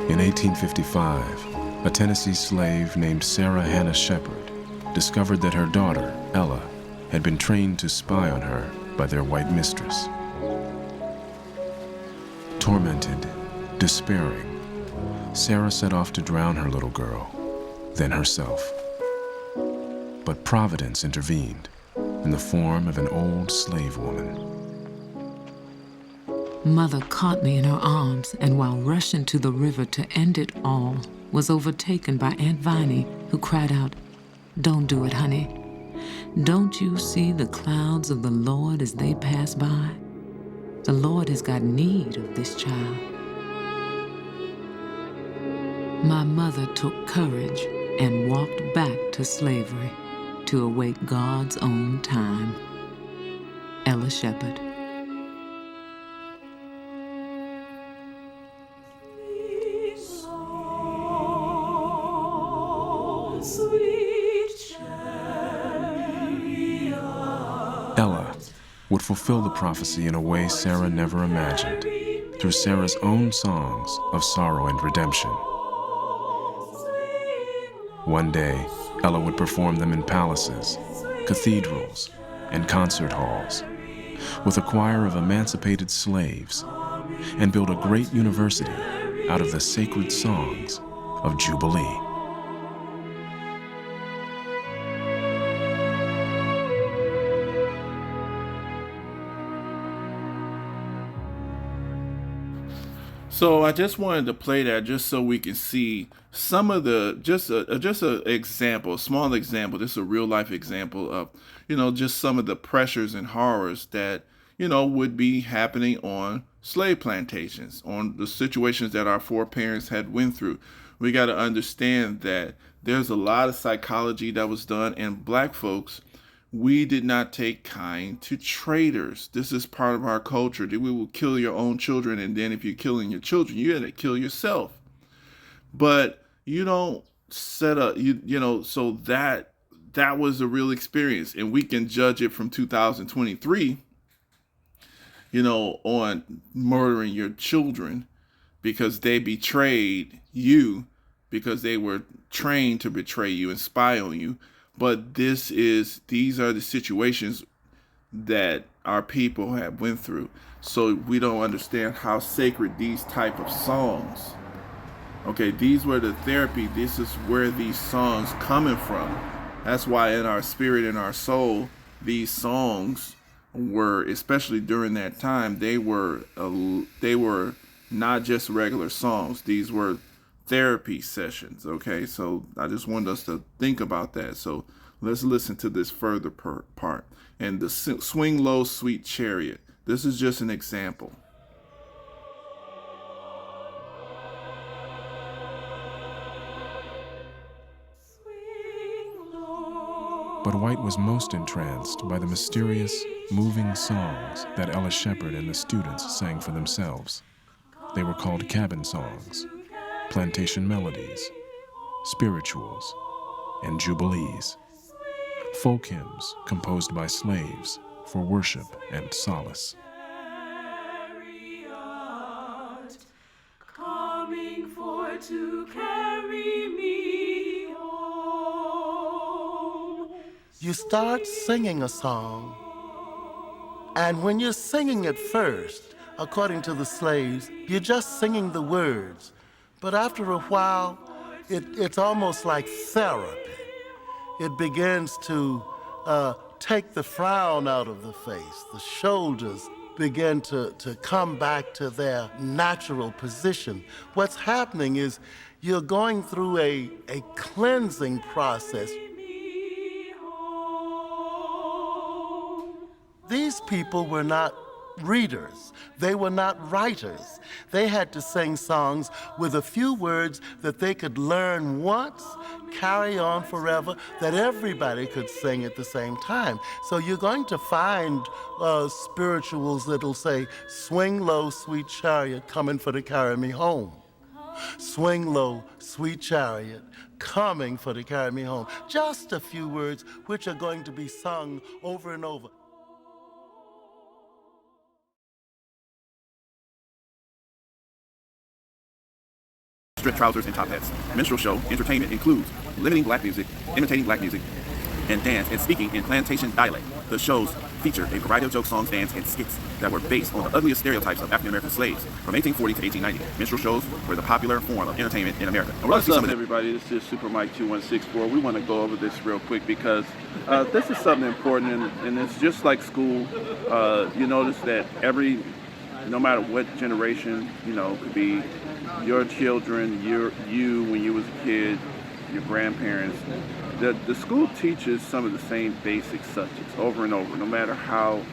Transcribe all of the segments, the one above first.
In 1855, a Tennessee slave named Sarah Hannah Shepherd discovered that her daughter, Ella, had been trained to spy on her by their white mistress. Tormented, despairing, Sarah set off to drown her little girl, then herself. But Providence intervened in the form of an old slave woman. Mother caught me in her arms, and while rushing to the river to end it all, was overtaken by Aunt Viney, who cried out, "Don't do it, honey. Don't you see the clouds of the Lord as they pass by? The Lord has got need of this child." My mother took courage and walked back to slavery to await God's own time. Ella Shepherd. Ella would fulfill the prophecy in a way Sarah never imagined, through Sarah's own songs of sorrow and redemption. One day, Ella would perform them in palaces, cathedrals, and concert halls, with a choir of emancipated slaves, and build a great university out of the sacred songs of Jubilee. So I just wanted to play that just so we can see some of the just a example, a small example, just a real life example of just some of the pressures and horrors that would be happening on slave plantations, on the situations that our foreparents had went through. We got to understand that there's a lot of psychology that was done, and black folks, we did not take kind to traitors. This is part of our culture. We will kill your own children, and then if you're killing your children, you got to kill yourself. But you don't set up, so that was a real experience, and we can judge it from 2023, on murdering your children because they betrayed you, because they were trained to betray you and spy on you. But these are the situations that our people have went through. So we don't understand how sacred these type of songs. Okay, these were the therapy. This is where these songs coming from. That's why in our spirit and our soul, these songs were, especially during that time, they were not just regular songs. These were therapy sessions. Okay, so I just wanted us to think about that. So let's listen to this further part. And the Swing Low, Sweet Chariot. This is just an example. But White was most entranced by the mysterious, moving songs that Ella Shepherd and the students sang for themselves. They were called cabin songs, plantation melodies, spirituals, and jubilees, folk hymns composed by slaves for worship and solace. Coming for to carry me home. You start singing a song, and when you're singing it first, according to the slaves, you're just singing the words. But after a while, it's almost like therapy. It begins to take the frown out of the face. The shoulders begin to come back to their natural position. What's happening is you're going through a cleansing process. These people were not readers. They were not writers. They had to sing songs with a few words that they could learn once, carry on forever, that everybody could sing at the same time. So you're going to find spirituals that'll say, "Swing low, sweet chariot, coming for to carry me home." Swing low, sweet chariot, coming for to carry me home. Just a few words which are going to be sung over and over. Strip trousers and top hats. Minstrel show entertainment includes limiting black music, imitating black music, and dance and speaking in plantation dialect. The shows featured a variety of joke songs, dance, and skits that were based on the ugliest stereotypes of African American slaves from 1840 to 1890. Minstrel shows were the popular form of entertainment in America. What's up, everybody? This is Super Mike 2164. We want to go over this real quick because this is something important, and it's just like school. You notice that no matter what generation, could be your children, you when you was a kid, your grandparents. The school teaches some of the same basic subjects over and over. No matter how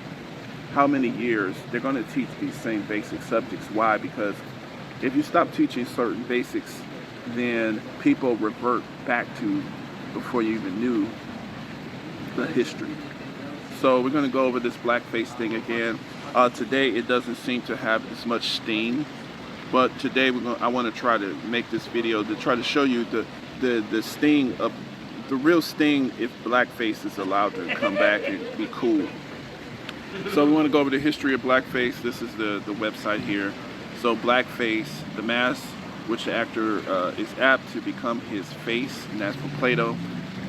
many years, they're going to teach these same basic subjects. Why? Because if you stop teaching certain basics, then people revert back to before you even knew the history. So we're going to go over this blackface thing again. Today it doesn't seem to have as much sting, but today I want to try to make this video to try to show you the sting of the real sting if blackface is allowed to come back and be cool. So we want to go over the history of blackface. This is the website here. So blackface, the mask which the actor is apt to become his face, and that's from Plato.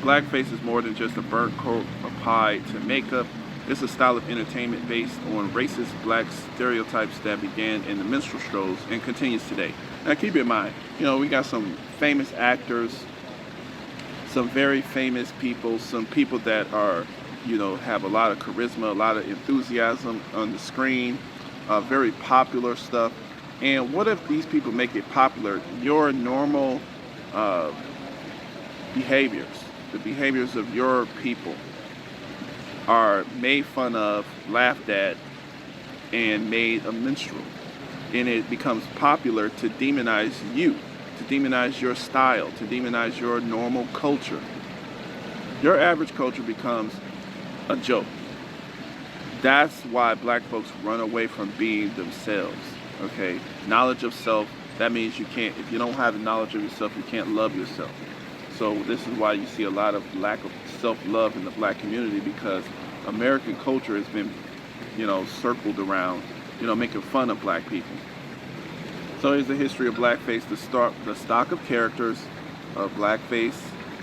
Blackface is more than just a burnt coat applied to makeup. It's a style of entertainment based on racist black stereotypes that began in the minstrel shows and continues today. Now keep in mind, we got some famous actors, some very famous people, some people that are, have a lot of charisma, a lot of enthusiasm on the screen, very popular stuff. And what if these people make it popular? Your normal behaviors, the behaviors of your people, are made fun of, laughed at, and made a minstrel. And it becomes popular to demonize you, to demonize your style, to demonize your normal culture. Your average culture becomes a joke. That's why black folks run away from being themselves, okay? Knowledge of self, that means you can't, if you don't have knowledge of yourself, you can't love yourself. So this is why you see a lot of lack of self-love in the black community, because American culture has been, circled around, making fun of black people. So here's the history of blackface. The stock of characters of blackface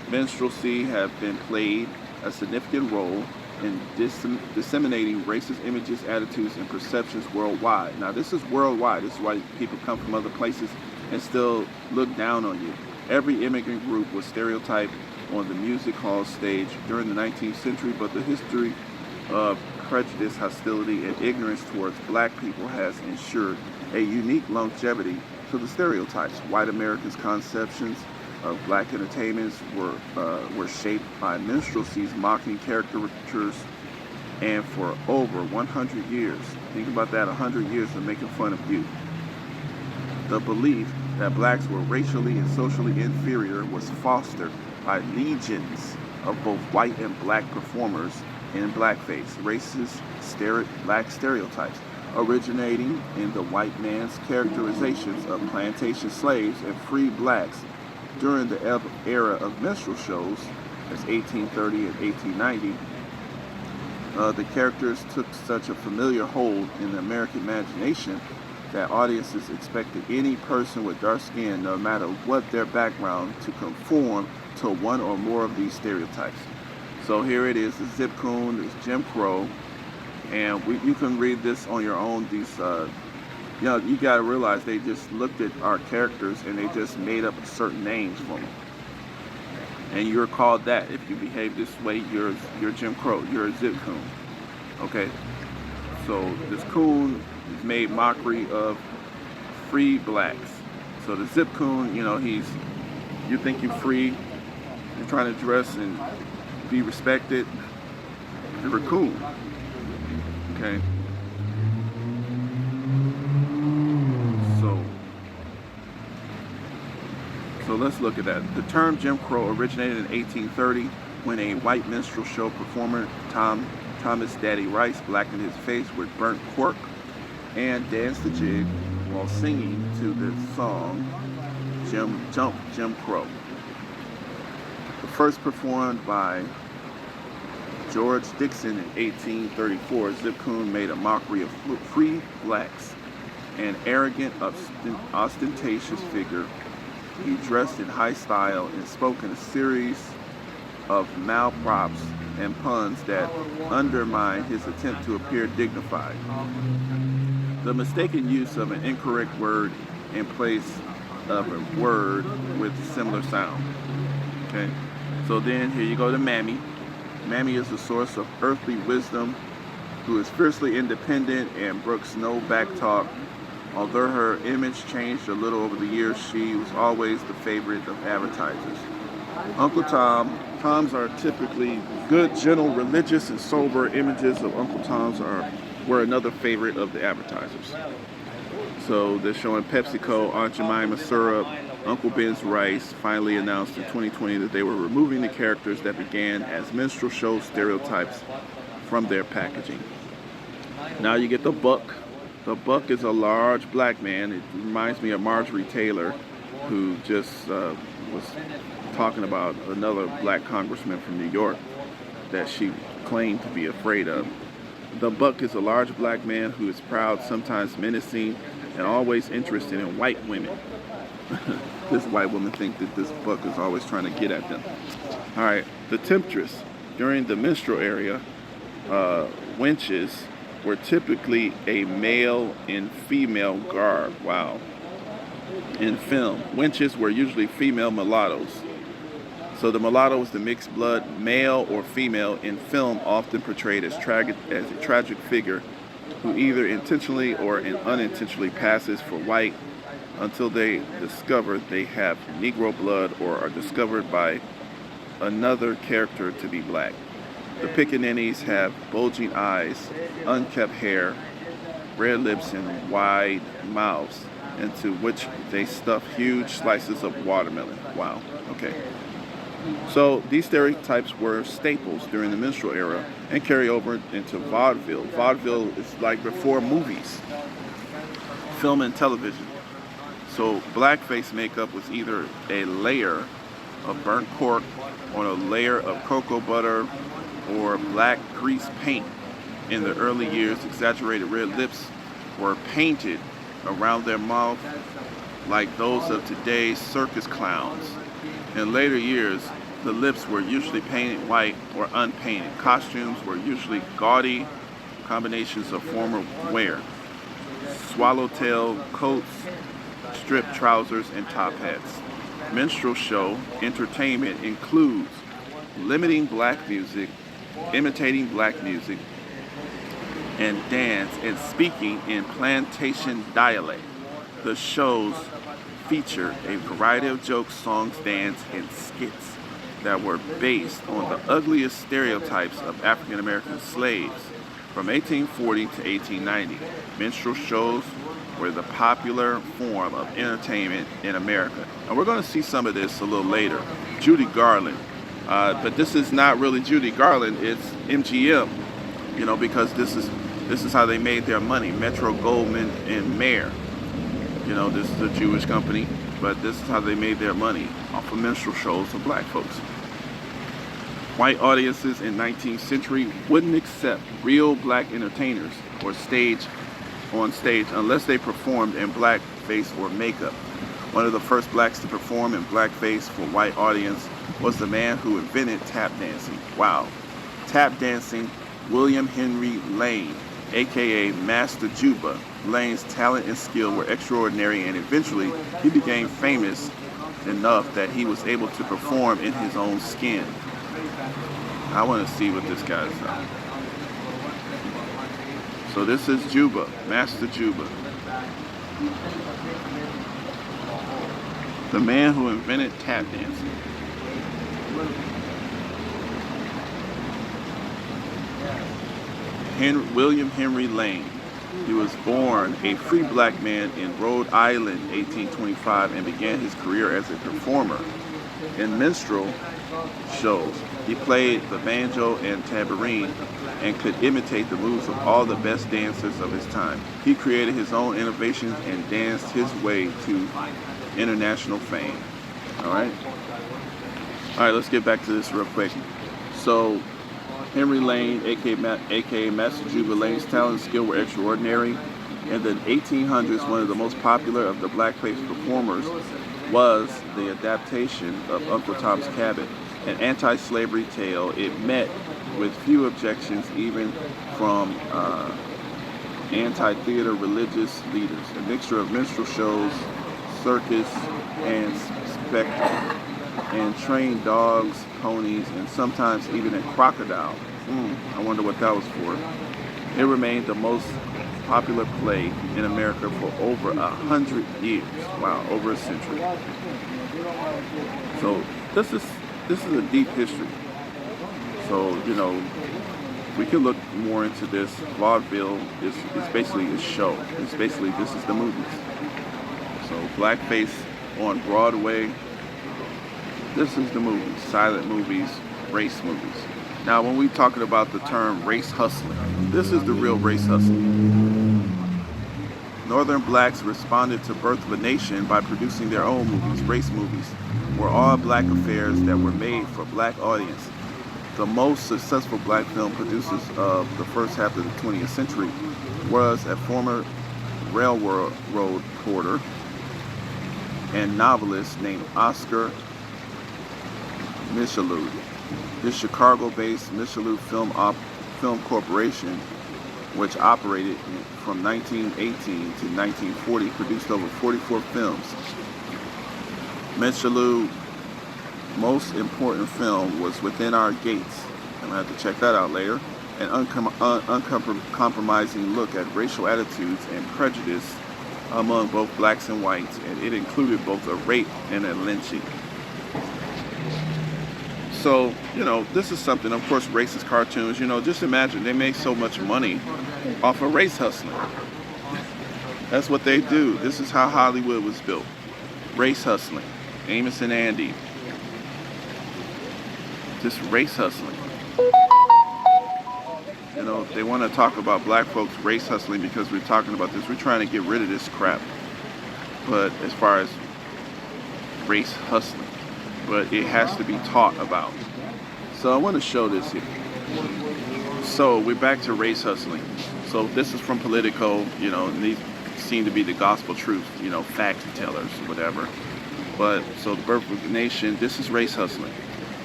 minstrelsy have been played a significant role in disseminating racist images, attitudes, and perceptions worldwide. Now this is worldwide. This is why people come from other places and still look down on you. Every immigrant group was stereotyped on the music hall stage during the 19th century, but the history of prejudice, hostility, and ignorance towards black people has ensured a unique longevity to the stereotypes. White Americans' conceptions of black entertainments were shaped by minstrelsy's mocking caricatures, and for over 100 years, think about that, 100 years of making fun of you. The belief that blacks were racially and socially inferior was fostered by legions of both white and black performers in blackface, racist black stereotypes, originating in the white man's characterizations of plantation slaves and free blacks during the era of minstrel shows, as 1830 and 1890. The characters took such a familiar hold in the American imagination that audiences expected any person with dark skin, no matter what their background, to conform to one or more of these stereotypes. So here it is, the Zip Coon, there's Jim Crow, and you can read this on your own. These, you got to realize they just looked at our characters and they just made up certain names for them. And you're called that if you behave this way. You're Jim Crow. You're a Zip Coon. Okay. So this coon is made mockery of free blacks. So the Zip Coon, you think you're free. You're trying to dress and be respected. You're a coon. Okay. So let's look at that. The term Jim Crow originated in 1830 when a white minstrel show performer, Thomas Daddy Rice, blackened his face with burnt cork and danced the jig while singing to the song Jim Crow. First performed by George Dixon in 1834, Zip Coon made a mockery of free blacks, an arrogant, ostentatious figure. He dressed in high style and spoke in a series of malprops and puns that undermined his attempt to appear dignified. The mistaken use of an incorrect word in place of a word with similar sound. Okay, so then here you go to Mammy. Mammy is the source of earthly wisdom, who is fiercely independent and brooks no backtalk. Although her image changed a little over the years, she was always the favorite of advertisers. Uncle Toms are typically good, gentle, religious, and sober. Images of Uncle Toms were another favorite of the advertisers. So they're showing PepsiCo, Aunt Jemima syrup, Uncle Ben's rice. Finally announced in 2020 that they were removing the characters that began as minstrel show stereotypes from their packaging. Now you get the Buck. The Buck is a large black man. It reminds me of Marjorie Taylor, who just was talking about another black congressman from New York that she claimed to be afraid of. The Buck is a large black man who is proud, sometimes menacing, and always interested in white women. This white woman thinks that this Buck is always trying to get at them. All right, the Temptress. During the minstrel era, wenches were typically a male and female garb. Wow. In film, wenches were usually female mulattoes. So the mulatto was the mixed blood, male or female, in film often portrayed as a tragic figure who either intentionally or unintentionally passes for white until they discover they have Negro blood or are discovered by another character to be black. The pickaninnies have bulging eyes, unkempt hair, red lips, and wide mouths, into which they stuff huge slices of watermelon. Wow, okay. So these stereotypes were staples during the minstrel era and carry over into vaudeville. Vaudeville is like before movies, film and television. So blackface makeup was either a layer of burnt cork on a layer of cocoa butter or black grease paint. In the early years, exaggerated red lips were painted around their mouth like those of today's circus clowns. In later years, the lips were usually painted white or unpainted. Costumes were usually gaudy combinations of formal wear: swallowtail coats, striped trousers, and top hats. Minstrel show entertainment includes limiting black music, imitating black music, and dance and speaking in plantation dialect. The shows feature a variety of jokes, songs, dance, and skits that were based on the ugliest stereotypes of African American slaves from 1840 to 1890. Minstrel shows were the popular form of entertainment in America. And we're going to see some of this a little later. Judy Garland. But this is not really Judy Garland, it's MGM, because this is how they made their money. Metro Goldwyn and Mayer. This is a Jewish company, but this is how they made their money, off of minstrel shows of black folks. White audiences in 19th century wouldn't accept real black entertainers on stage unless they performed in blackface or makeup. One of the first blacks to perform in blackface for white audience was the man who invented tap dancing. Wow. Tap dancing, William Henry Lane, aka Master Juba. Lane's talent and skill were extraordinary, and eventually he became famous enough that he was able to perform in his own skin. I want to see what this guy's about. So this is Juba, Master Juba. The man who invented tap dancing. William Henry Lane. He was born a free black man in Rhode Island, 1825, and began his career as a performer in minstrel shows. He played the banjo and tambourine and could imitate the moves of all the best dancers of his time. He created his own innovations and danced his way to international fame. All right, let's get back to this real quick. So Henry Lane, aka Master Juba Lane's talent and skill were extraordinary. In the 1800s, one of the most popular of the blackface performers was the adaptation of Uncle Tom's Cabin, an anti-slavery tale. It met with few objections even from anti-theater religious leaders. A mixture of minstrel shows, circus, and spectacle, and trained dogs, ponies, and sometimes even a crocodile. I wonder what that was for. It remained the most popular play in America for over 100 years. Wow, over a century. So this is a deep history. So, you know, we could look more into this. Vaudeville is basically a show. It's basically, this is the movies. So Blackface on Broadway, this is the movies, silent movies, race movies. Now, when we're talking about the term race hustling, this is the real race hustling. Northern blacks responded to Birth of a Nation by producing their own movies. Race movies were all black affairs that were made for black audience. The most successful black film producers of the first half of the 20th century was a former railroad porter and novelist named Oscar Micheloux. This Chicago-based Micheloux Film Corporation, which operated from 1918 to 1940, produced over 44 films. Micheloux' most important film was Within Our Gates. I'm going to have to check that out later. An uncompromising look at racial attitudes and prejudice among both blacks and whites, and it included both a rape and a lynching. So, you know, this is something, of course, racist cartoons, you know, just imagine, they make so much money off of race hustling. That's what they do. This is how Hollywood was built. Race hustling. Amos and Andy. Just race hustling. You know, they want to talk about black folks race hustling because we're talking about this. We're trying to get rid of this crap. But as far as race hustling, but it has to be taught about. So I want to show this here. So we're back to race hustling. So this is from Politico, you know, and these seem to be the gospel truth, you know, fact tellers, whatever. But so the Birth of a Nation, this is race hustling.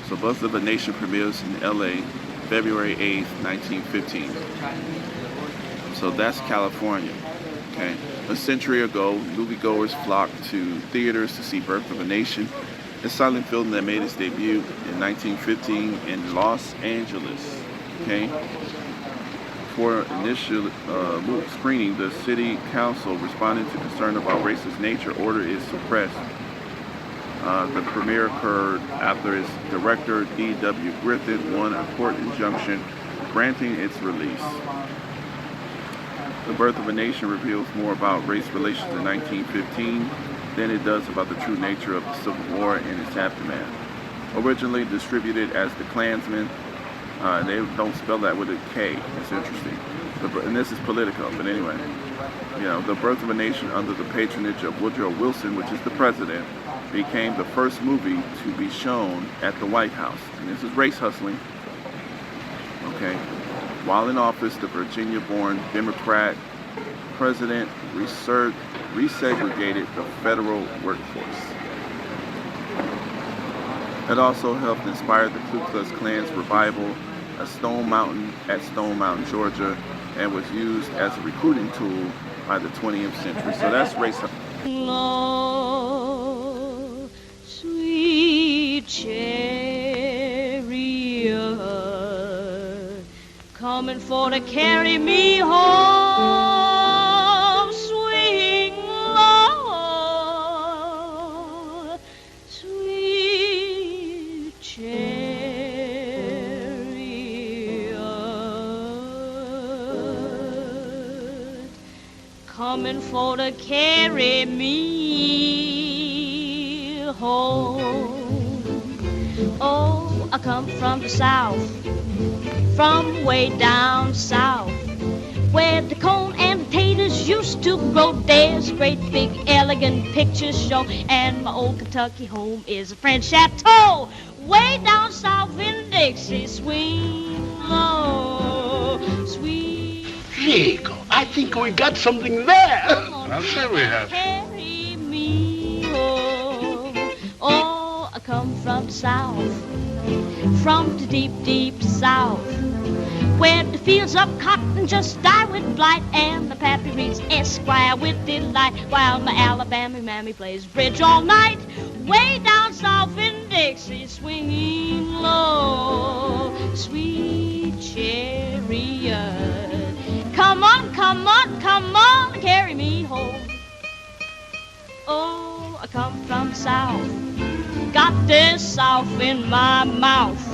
So Birth of a Nation premieres in LA, February 8th, 1915. So that's California. Okay. A century ago, moviegoers flocked to theaters to see Birth of a Nation, a silent film that made its debut in 1915 in Los Angeles. Okay. For initial screening, the city council, responding to concern about racist nature, ordered it suppressed. The premiere occurred after its director, D.W. Griffith, won a court injunction granting its release. The Birth of a Nation reveals more about race relations in 1915 than it does about the true nature of the Civil War and its aftermath. Originally distributed as The Klansman, they don't spell that with a K. It's interesting. And this is Politico, but anyway. You know, The Birth of a Nation, under the patronage of Woodrow Wilson, which is the president, became the first movie to be shown at the White House. And this is race hustling. Okay. While in office, the Virginia-born Democrat president resegregated the federal workforce. It also helped inspire the Ku Klux Klan's revival at Stone Mountain, Georgia, and was used as a recruiting tool by the 20th century. So that's race hustling. Lord, sweet chariot, coming for to carry me home, swing low, sweet chariot, coming for to carry me home. Oh, I come from the south, from way down south, where the corn and potatoes used to grow. There's great big elegant pictures show, and my old Kentucky home is a French chateau. Way down south in Dixie, swing low, sweet. Diego, I think we got something there. I'll say we have. Carry me home. Oh, I come from the south, from the deep, deep south, where the fields of cotton just die with blight, and the pappy reads Esquire with delight, while my Alabama mammy plays bridge all night. Way down south in Dixie, swinging low, sweet chariot. Come on, come on, come on, carry me home. Oh, I come from the south, got this south in my mouth.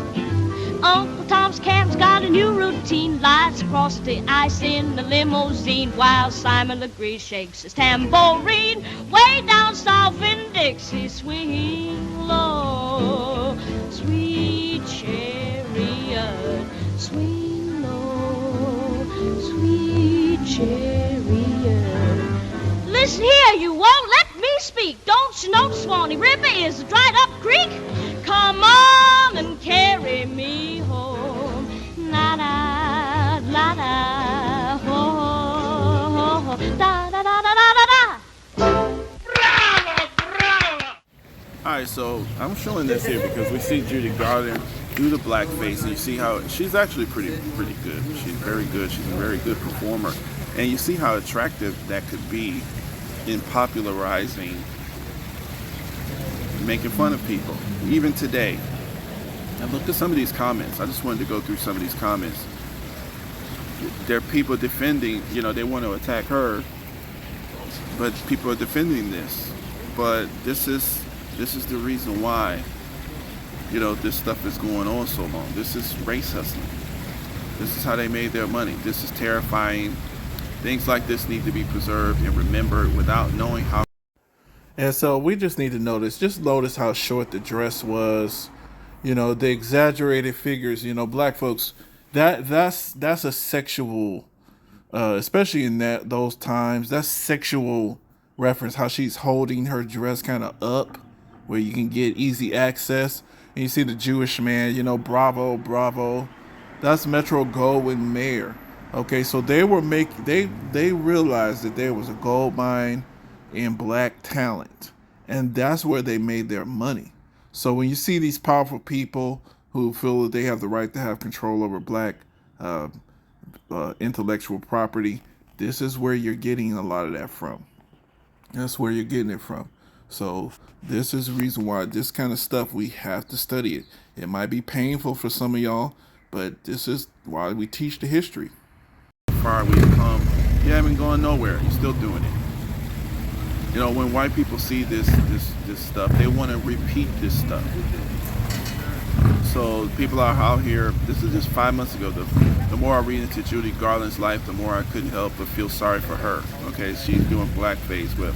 Uncle Tom's cab's got a new routine, lights across the ice in the limousine, while Simon Legree shakes his tambourine. Way down south in Dixie, swinging low, sweet chariot, swing low, sweet chariot. Listen here, you won't let me speak. Don't you know the Swanee River is a dried up creek? Come on and carry me home. La da, la da, ho, ho, ho, da da da da da da. All right, so I'm showing this here because we see Judy Garland do the blackface, and you see how she's actually pretty good. She's very good. She's a very good performer, and you see how attractive that could be in popularizing, making fun of people, even today. And look at some of these comments. I just wanted to go through some of these comments. There are people defending, they want to attack her, but people are defending this. But this is the reason why, this stuff is going on so long. This is race hustling. This is how they made their money. This is terrifying. Things like this need to be preserved and remembered without knowing how. And so we just need to notice how short the dress was, the exaggerated figures, black folks, that's a sexual, especially in those times, that's sexual reference, how she's holding her dress kind of up where you can get easy access. And you see the Jewish man, bravo, bravo. That's Metro-Goldwyn-Mayer. Okay, so they realized that there was a gold mine in black talent, and that's where they made their money. So when you see these powerful people who feel that they have the right to have control over black intellectual property, this is where you're getting a lot of that from. That's where you're getting it from. So this is the reason why this kind of stuff, we have to study it. It might be painful for some of y'all, but this is why we teach the history. Far we've come, you haven't gone nowhere. You're still doing it. When white people see this stuff, they want to repeat this stuff. So people are out here. This is just 5 months ago. The more I read into Judy Garland's life, the more I couldn't help but feel sorry for her. Okay, she's doing blackface with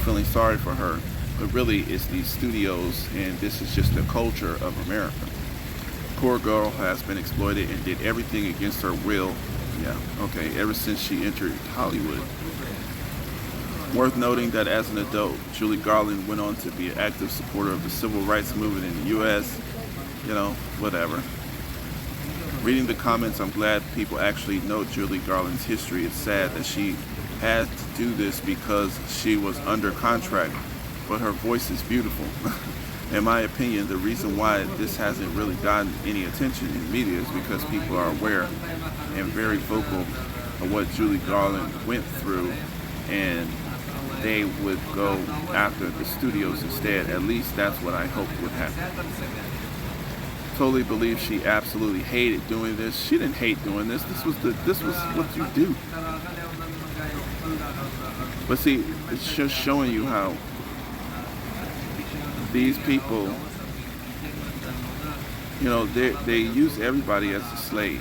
feeling sorry for her, but really it's these studios, and this is just the culture of America. Poor girl has been exploited and did everything against her will. Yeah, okay, ever since she entered Hollywood. Worth noting that as an adult, Judy Garland went on to be an active supporter of the civil rights movement in the U.S., whatever. Reading the comments, I'm glad people actually know Judy Garland's history. It's sad that she had to do this because she was under contract, but her voice is beautiful. In my opinion, the reason why this hasn't really gotten any attention in media is because people are aware and very vocal of what Judy Garland went through, and they would go after the studios instead. At least that's what I hoped would happen. Totally believe she absolutely hated doing this. She didn't hate doing this. This was what you do. But see, it's just showing you how these people, they use everybody as a slave.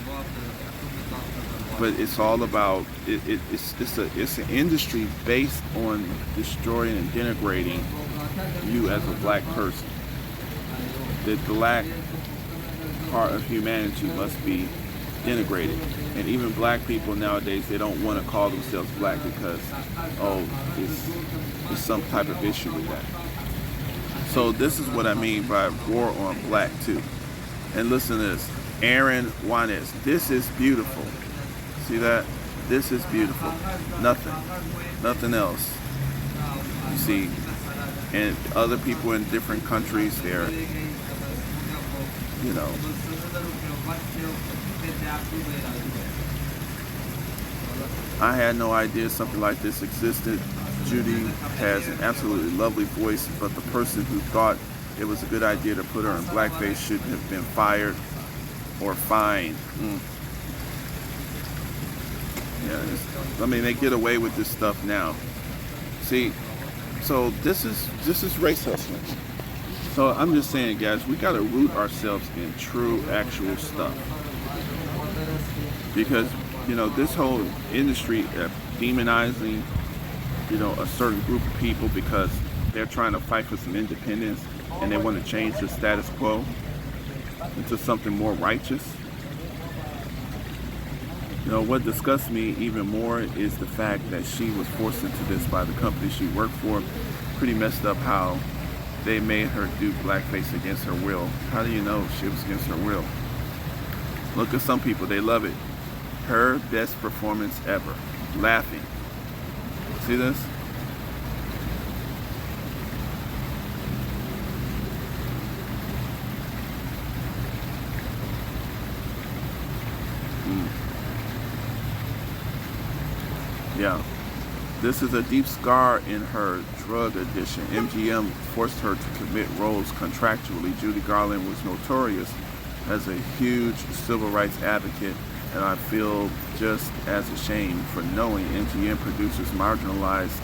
But it's all about it's an industry based on destroying and denigrating you as a black person. The black part of humanity must be denigrated. And even black people nowadays, they don't want to call themselves black because, oh, it's some type of issue with that. So this is what I mean by war on black too. And listen to this, Aaron Juanes, this is beautiful. See that? This is beautiful. Nothing else. You see, and other people in different countries, they're, you know, I had no idea something like this existed. Judy has an absolutely lovely voice, but the person who thought it was a good idea to put her in blackface shouldn't have been fired or fined. Yeah, I mean, they get away with this stuff now. See, so this is race hustling. So I'm just saying, guys, we got to root ourselves in true, actual stuff. Because, you know, this whole industry of demonizing, you know, a certain group of people because they're trying to fight for some independence and they want to change the status quo into something more righteous. You know, what disgusts me even more is the fact that she was forced into this by the company she worked for. Pretty messed up how they made her do blackface against her will. How do you know she was against her will? Look at some people, they love it. Her best performance ever. Laughing. See this? Yeah. This is a deep scar in her drug addiction. MGM forced her to commit roles contractually. Judy Garland was notorious as a huge civil rights advocate, and I feel just as ashamed for knowing MGM producers marginalized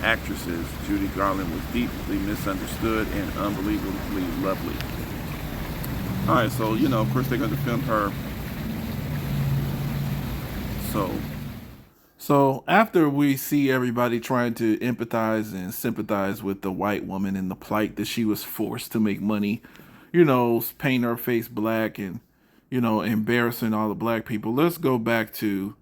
actresses. Judy Garland was deeply misunderstood and unbelievably lovely. All right, so, you know, of course they're going to film her. So after we see everybody trying to empathize and sympathize with the white woman and the plight that she was forced to make money, you know, paint her face black and, you know, embarrassing all the black people, let's go back to,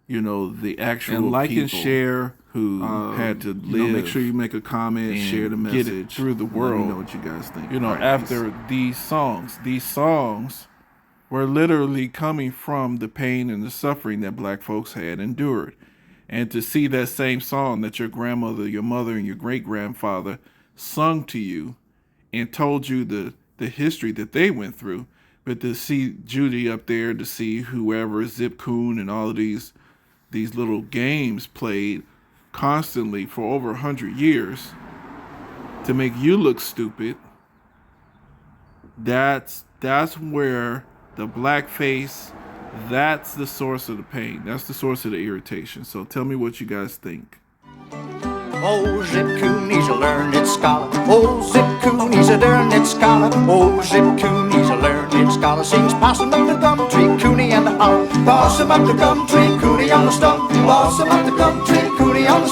you know, the actual and like people and share who had to live. You know, make sure you make a comment, share the message, get it through the world. Let me know what you guys think. You know, right, after these songs were literally coming from the pain and the suffering that black folks had endured. And to see that same song that your grandmother, your mother, and your great-grandfather sung to you and told you the history that they went through, but to see Judy up there, to see whoever, Zip Coon and all of these little games played constantly for over 100 years to make you look stupid, that's where the blackface, that's the source of the pain. That's the source of the irritation. So tell me what you guys think. Oh, Zip Coon, he's a learned scholar. Oh, Zip Coon, he's a learned scholar. Oh, Zip Coon, he's a learned scholar. Sings Possum up the gum tree, Cooney and the Holler. Possum up the gum tree, Cooney on the stump. Possum up the gum tree, Cooney on the stump.